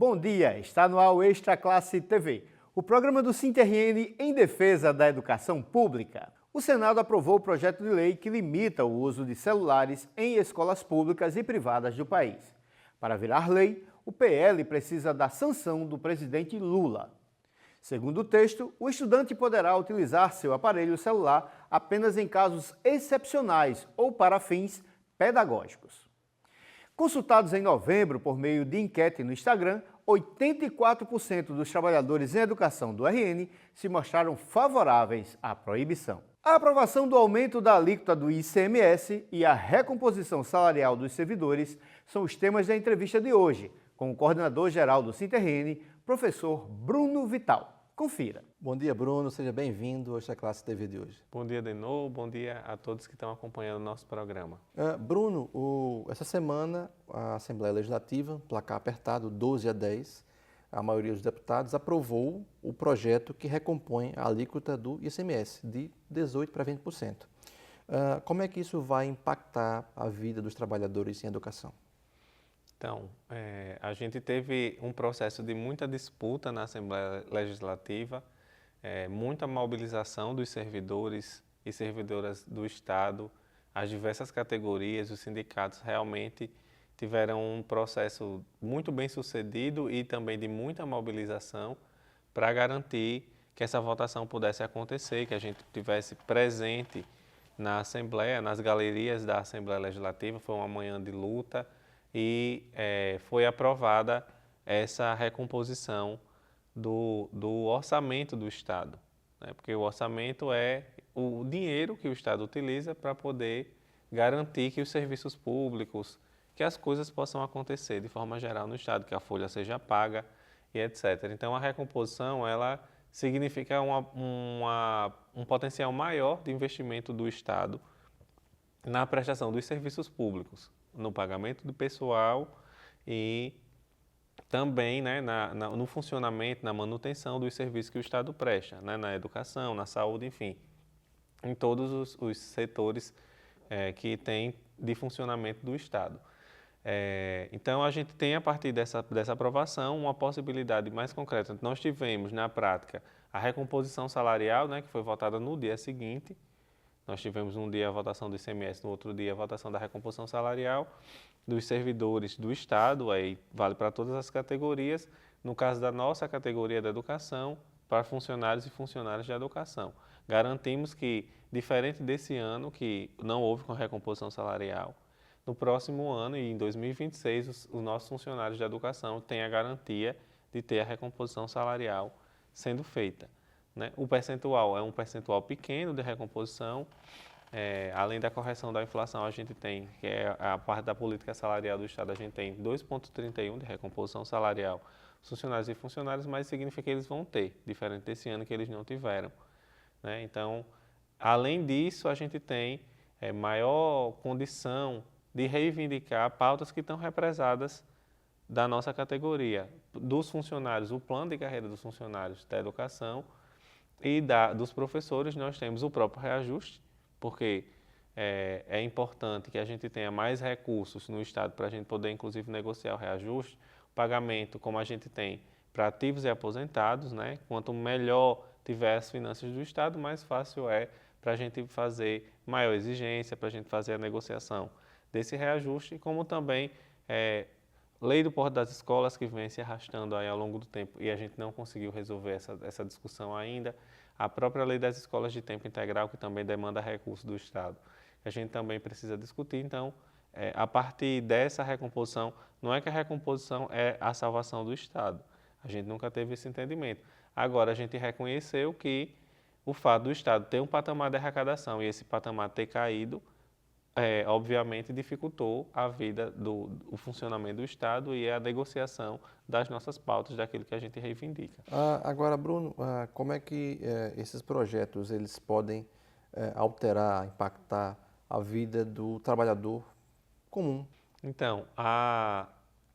bom dia. Está no ar o Extra Classe TV, o programa do Sinterrn em defesa da educação pública. O Senado aprovou o projeto de lei que limita o uso de celulares em escolas públicas e privadas do país. Para virar lei, o PL precisa da sanção do presidente Lula. Segundo o texto, o estudante poderá utilizar seu aparelho celular apenas em casos excepcionais ou para fins pedagógicos. Consultados em novembro por meio de enquete no Instagram, 84% dos trabalhadores em educação do RN se mostraram favoráveis à proibição. A aprovação do aumento da alíquota do ICMS e a recomposição salarial dos servidores são os temas da entrevista de hoje, com o coordenador-geral do Sinterrn, professor Bruno Vital. Confira. Bom dia, Bruno. Seja bem-vindo a esta classe TV de hoje. Bom dia, Denô. Bom dia a todos que estão acompanhando o nosso programa. Bruno, essa semana a Assembleia Legislativa, placar apertado 12-10, a maioria dos deputados aprovou o projeto que recompõe a alíquota do ICMS de 18% para 20%. Como é que isso vai impactar a vida dos trabalhadores em educação? Então, a gente teve um processo de muita disputa na Assembleia Legislativa, muita mobilização dos servidores e servidoras do Estado, as diversas categorias, os sindicatos realmente tiveram um processo muito bem sucedido e também de muita mobilização para garantir que essa votação pudesse acontecer, que a gente tivesse presente na Assembleia, nas galerias da Assembleia Legislativa. Foi uma manhã de luta e foi aprovada essa recomposição do orçamento do Estado, né? Porque o orçamento é o dinheiro que o Estado utiliza para poder garantir que os serviços públicos, que as coisas possam acontecer de forma geral no Estado, que a folha seja paga e etc. Então, a recomposição, ela significa um potencial maior de investimento do Estado na prestação dos serviços públicos, no pagamento do pessoal e também, né, no funcionamento, na manutenção dos serviços que o Estado presta, né, na educação, na saúde, enfim, em todos os setores que tem de funcionamento do Estado. Então, a gente tem, a partir dessa aprovação, uma possibilidade mais concreta. Nós tivemos, na prática, a recomposição salarial, né, que foi votada no dia seguinte. Nós tivemos um dia a votação do ICMS, no outro dia a votação da recomposição salarial dos servidores do Estado, aí vale para todas as categorias. No caso da nossa categoria da educação, para funcionários e funcionárias de educação. Garantimos que, diferente desse ano, que não houve com a recomposição salarial, no próximo ano, e em 2026, os nossos funcionários de educação têm a garantia de ter a recomposição salarial sendo feita, né? O percentual é um percentual pequeno de recomposição, além da correção da inflação, a gente tem, que é a parte da política salarial do Estado, a gente tem 2,31 de recomposição salarial funcionários e funcionários, mas significa que eles vão ter, diferente desse ano que eles não tiveram, né? Então, além disso, a gente tem maior condição de reivindicar pautas que estão represadas da nossa categoria, dos funcionários, o plano de carreira dos funcionários da educação e dos professores. Nós temos o próprio reajuste, porque é importante que a gente tenha mais recursos no Estado para a gente poder, inclusive, negociar o reajuste, o pagamento, como a gente tem para ativos e aposentados, né? Quanto melhor tiver as finanças do Estado, mais fácil é para a gente fazer maior exigência, para a gente fazer a negociação desse reajuste, como também lei do porto das escolas, que vem se arrastando aí ao longo do tempo e a gente não conseguiu resolver essa discussão ainda. A própria lei das escolas de tempo integral, que também demanda recursos do Estado, a gente também precisa discutir. Então, a partir dessa recomposição, não é que a recomposição é a salvação do Estado, a gente nunca teve esse entendimento. Agora, a gente reconheceu que o fato do Estado ter um patamar de arrecadação e esse patamar ter caído, obviamente dificultou a vida o funcionamento do Estado e a negociação das nossas pautas, daquilo que a gente reivindica. Agora, Bruno, como é que esses projetos eles podem alterar, impactar a vida do trabalhador comum? Então,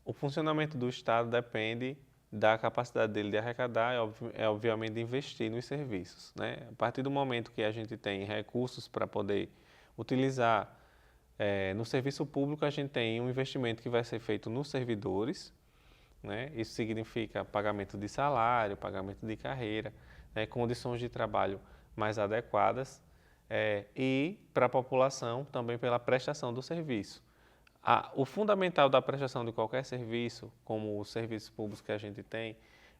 o funcionamento do Estado depende da capacidade dele de arrecadar e obviamente, de investir nos serviços, né? A partir do momento que a gente tem recursos para poder utilizar no serviço público, a gente tem um investimento que vai ser feito nos servidores né? Isso significa pagamento de salário, pagamento de carreira, né? Condições de trabalho mais adequadas e para a população também pela prestação do serviço. O fundamental da prestação de qualquer serviço, como os serviços públicos que a gente tem,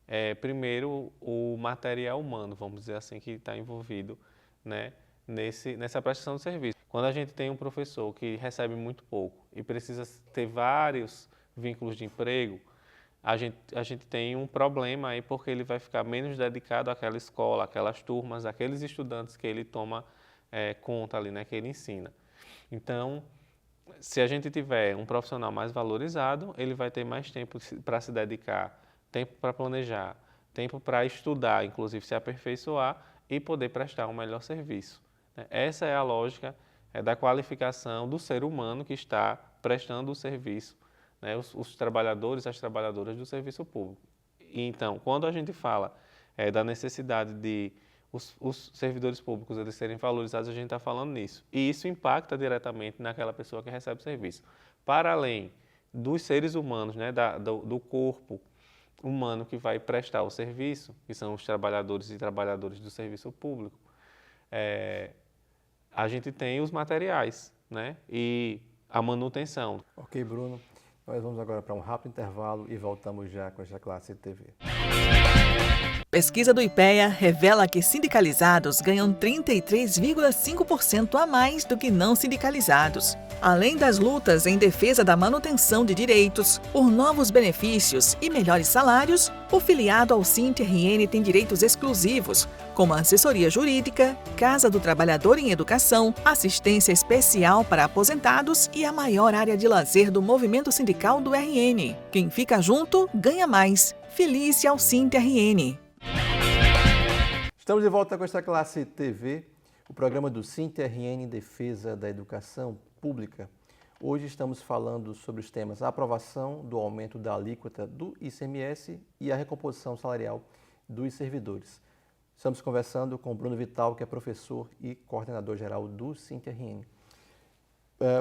é primeiro o material humano, vamos dizer assim, que está envolvido, né, nessa prestação de serviço. Quando a gente tem um professor que recebe muito pouco e precisa ter vários vínculos de emprego, a gente tem um problema aí porque ele vai ficar menos dedicado àquela escola, àquelas turmas, àqueles estudantes que ele toma conta ali, né, que ele ensina. Então, se a gente tiver um profissional mais valorizado, ele vai ter mais tempo para se dedicar, tempo para planejar, tempo para estudar, inclusive se aperfeiçoar e poder prestar um melhor serviço. Essa é a lógica da qualificação do ser humano que está prestando o serviço, né, os trabalhadores, as trabalhadoras do serviço público. E, então, quando a gente fala da necessidade de os servidores públicos eles serem valorizados, a gente está falando nisso. E isso impacta diretamente naquela pessoa que recebe o serviço. Para além dos seres humanos, né, do corpo humano que vai prestar o serviço, que são os trabalhadores e trabalhadoras do serviço público, a gente tem os materiais, né, e a manutenção. Ok, Bruno. Nós vamos agora para um rápido intervalo e voltamos já com esta classe de TV. Pesquisa do IPEA revela que sindicalizados ganham 33,5% a mais do que não sindicalizados. Além das lutas em defesa da manutenção de direitos, por novos benefícios e melhores salários, o filiado ao SINT-RN tem direitos exclusivos, como assessoria jurídica, Casa do Trabalhador em Educação, assistência especial para aposentados e a maior área de lazer do movimento sindical do RN. Quem fica junto, ganha mais. Filie-se ao SINT-RN. Estamos de volta com esta classe TV, o programa do SINT-RN em Defesa da Educação Pública. Hoje estamos falando sobre os temas a aprovação do aumento da alíquota do ICMS e a recomposição salarial dos servidores. Estamos conversando com o Bruno Vital, que é professor e coordenador geral do SINT-RN.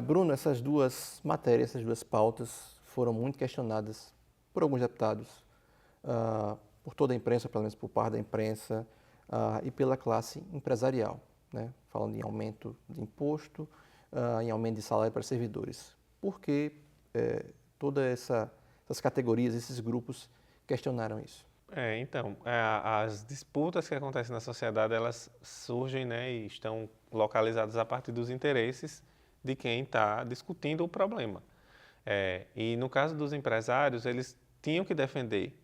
Bruno, essas duas matérias, essas duas pautas foram muito questionadas por alguns deputados, por toda a imprensa, pelo menos por parte da imprensa, e pela classe empresarial, né? Falando em aumento de imposto, em aumento de salário para servidores. Por que todas essas categorias, esses grupos questionaram isso? Então, as disputas que acontecem na sociedade, elas surgem, né, e estão localizadas a partir dos interesses de quem está discutindo o problema. E no caso dos empresários, eles tinham que defender,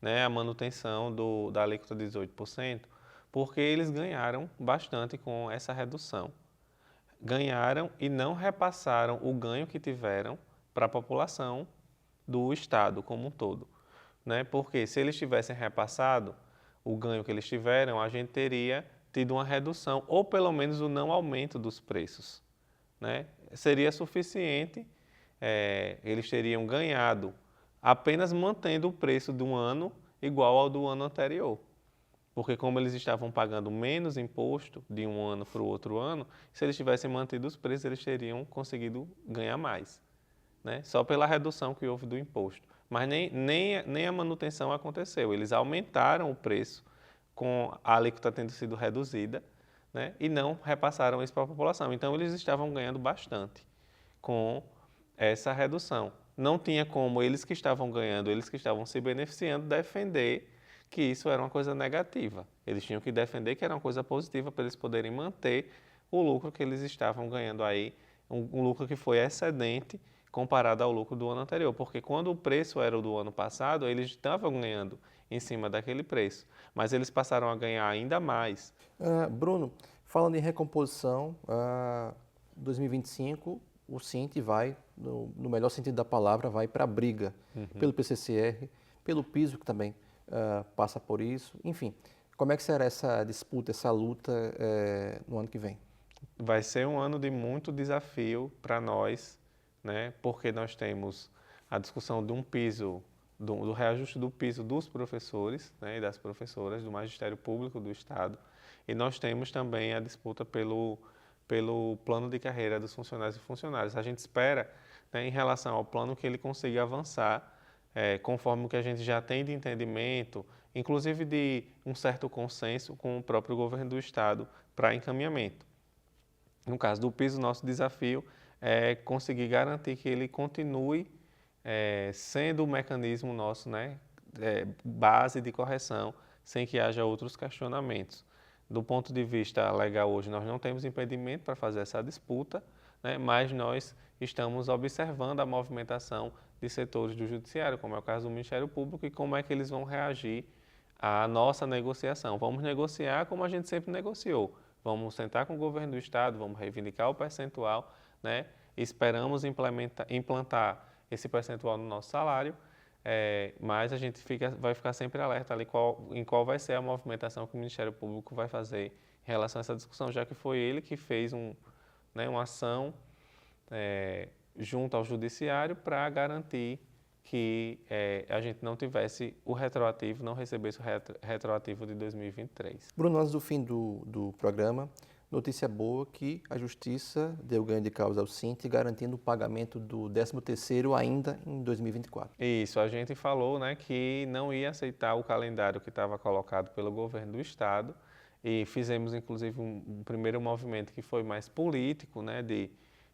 né, a manutenção da alíquota de 18%, porque eles ganharam bastante com essa redução. Ganharam e não repassaram o ganho que tiveram para a população do Estado como um todo, né? Porque se eles tivessem repassado o ganho que eles tiveram, a gente teria tido uma redução, ou pelo menos o não aumento dos preços, né? Seria suficiente, eles teriam ganhado apenas mantendo o preço de um ano igual ao do ano anterior. Porque como eles estavam pagando menos imposto de um ano para o outro ano, se eles tivessem mantido os preços, eles teriam conseguido ganhar mais, né? Só pela redução que houve do imposto. Mas nem a manutenção aconteceu. Eles aumentaram o preço com a alíquota tendo sido reduzida, né? E não repassaram isso para a população. Então, eles estavam ganhando bastante com essa redução. Não tinha como eles que estavam ganhando, eles que estavam se beneficiando, defender que isso era uma coisa negativa. Eles tinham que defender que era uma coisa positiva para eles poderem manter o lucro que eles estavam ganhando aí, um lucro que foi excedente comparado ao lucro do ano anterior, porque quando o preço era o do ano passado, eles estavam ganhando em cima daquele preço, mas eles passaram a ganhar ainda mais. Bruno, falando em recomposição, 2025 o SINT vai, no melhor sentido da palavra, vai para a briga pelo PCCR, pelo piso que também passa por isso, enfim. Como é que será essa disputa, essa luta no ano que vem? Vai ser um ano de muito desafio para nós, né? Porque nós temos a discussão de um piso, do reajuste do piso dos professores, né, e das professoras, do Magistério Público do Estado, e nós temos também a disputa pelo plano de carreira dos funcionários e funcionárias. A gente espera, né, em relação ao plano, que ele consiga avançar conforme o que a gente já tem de entendimento, inclusive de um certo consenso com o próprio governo do Estado para encaminhamento. No caso do piso, nosso desafio é conseguir garantir que ele continue sendo o mecanismo nosso, né, base de correção, sem que haja outros questionamentos. Do ponto de vista legal hoje, nós não temos impedimento para fazer essa disputa, né, mas nós estamos observando a movimentação de setores do Judiciário, como é o caso do Ministério Público, e como é que eles vão reagir à nossa negociação. Vamos negociar como a gente sempre negociou. Vamos sentar com o governo do Estado, vamos reivindicar o percentual, né? Esperamos implantar esse percentual no nosso salário, mas a gente vai ficar sempre alerta ali em qual vai ser a movimentação que o Ministério Público vai fazer em relação a essa discussão, já que foi ele que fez uma ação junto ao Judiciário para garantir que a gente não tivesse o retroativo, não recebesse o retroativo de 2023. Bruno, antes do fim do programa, notícia boa que a Justiça deu ganho de causa ao Sinte, garantindo o pagamento do 13º ainda em 2024. Isso, a gente falou, né, que não ia aceitar o calendário que estava colocado pelo governo do Estado e fizemos, inclusive, um primeiro movimento que foi mais político, né, de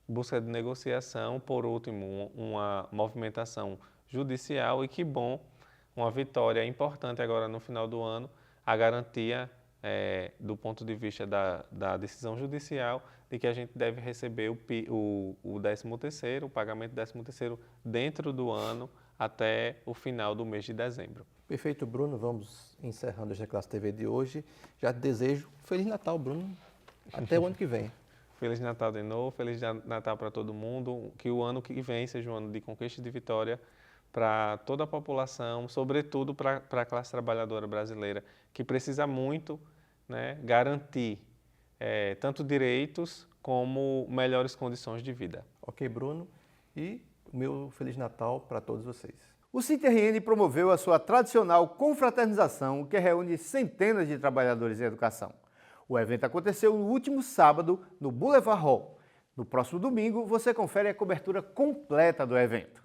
busca de negociação, por último, uma movimentação judicial e que bom, uma vitória importante agora no final do ano, a garantia do ponto de vista da decisão judicial de que a gente deve receber o 13º, o pagamento do 13º dentro do ano até o final do mês de dezembro. Perfeito, Bruno. Vamos encerrando esta Classe TV de hoje. Já te desejo Feliz Natal, Bruno. Até o ano que vem. Feliz Natal de novo, Feliz Natal para todo mundo. Que o ano que vem seja um ano de conquista e de vitória para toda a população, sobretudo para a classe trabalhadora brasileira, que precisa muito, né, garantir tanto direitos como melhores condições de vida. Ok, Bruno. E o meu Feliz Natal para todos vocês. O SinterRN promoveu a sua tradicional confraternização, que reúne centenas de trabalhadores em educação. O evento aconteceu no último sábado, no Boulevard Hall. No próximo domingo, você confere a cobertura completa do evento.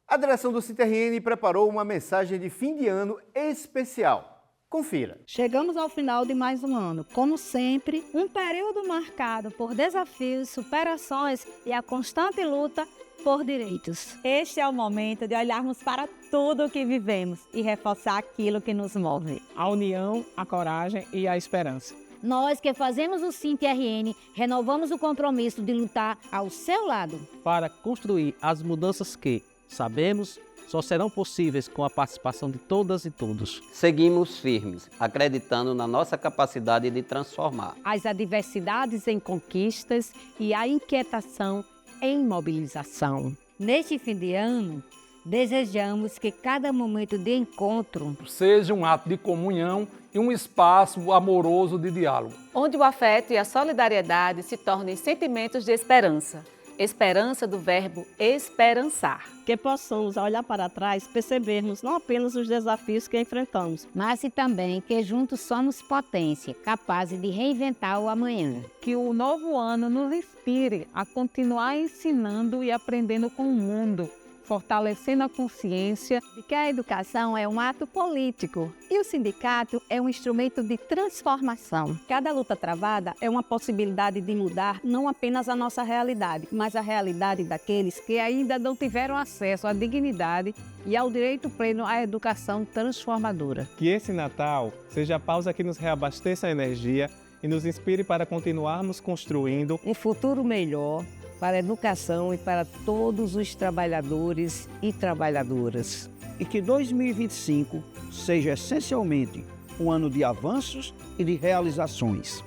A direção do SinterRN preparou uma mensagem de fim de ano especial. Confira. Chegamos ao final de mais um ano. Como sempre, um período marcado por desafios, superações e a constante luta por direitos. Este é o momento de olharmos para tudo o que vivemos e reforçar aquilo que nos move. A união, a coragem e a esperança. Nós que fazemos o SinterRN, renovamos o compromisso de lutar ao seu lado. Para construir as mudanças que, sabemos, só serão possíveis com a participação de todas e todos. Seguimos firmes, acreditando na nossa capacidade de transformar as adversidades em conquistas e a inquietação em mobilização. Neste fim de ano, desejamos que cada momento de encontro seja um ato de comunhão e um espaço amoroso de diálogo, onde o afeto e a solidariedade se tornem sentimentos de esperança. Esperança do verbo esperançar. Que possamos, ao olhar para trás, percebermos não apenas os desafios que enfrentamos, mas também que juntos somos potência, capazes de reinventar o amanhã. Que o novo ano nos inspire a continuar ensinando e aprendendo com o mundo, fortalecendo a consciência de que a educação é um ato político e o sindicato é um instrumento de transformação. Cada luta travada é uma possibilidade de mudar não apenas a nossa realidade, mas a realidade daqueles que ainda não tiveram acesso à dignidade e ao direito pleno à educação transformadora. Que esse Natal seja a pausa que nos reabasteça a energia e nos inspire para continuarmos construindo um futuro melhor para a educação e para todos os trabalhadores e trabalhadoras. E que 2025 seja essencialmente um ano de avanços e de realizações.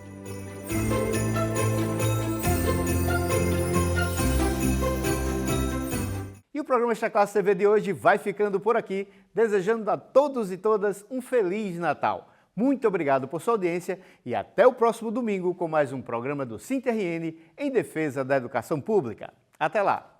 E o programa Esta Classe TV de hoje vai ficando por aqui, desejando a todos e todas um Feliz Natal. Muito obrigado por sua audiência e até o próximo domingo com mais um programa do SinterRN em defesa da educação pública. Até lá!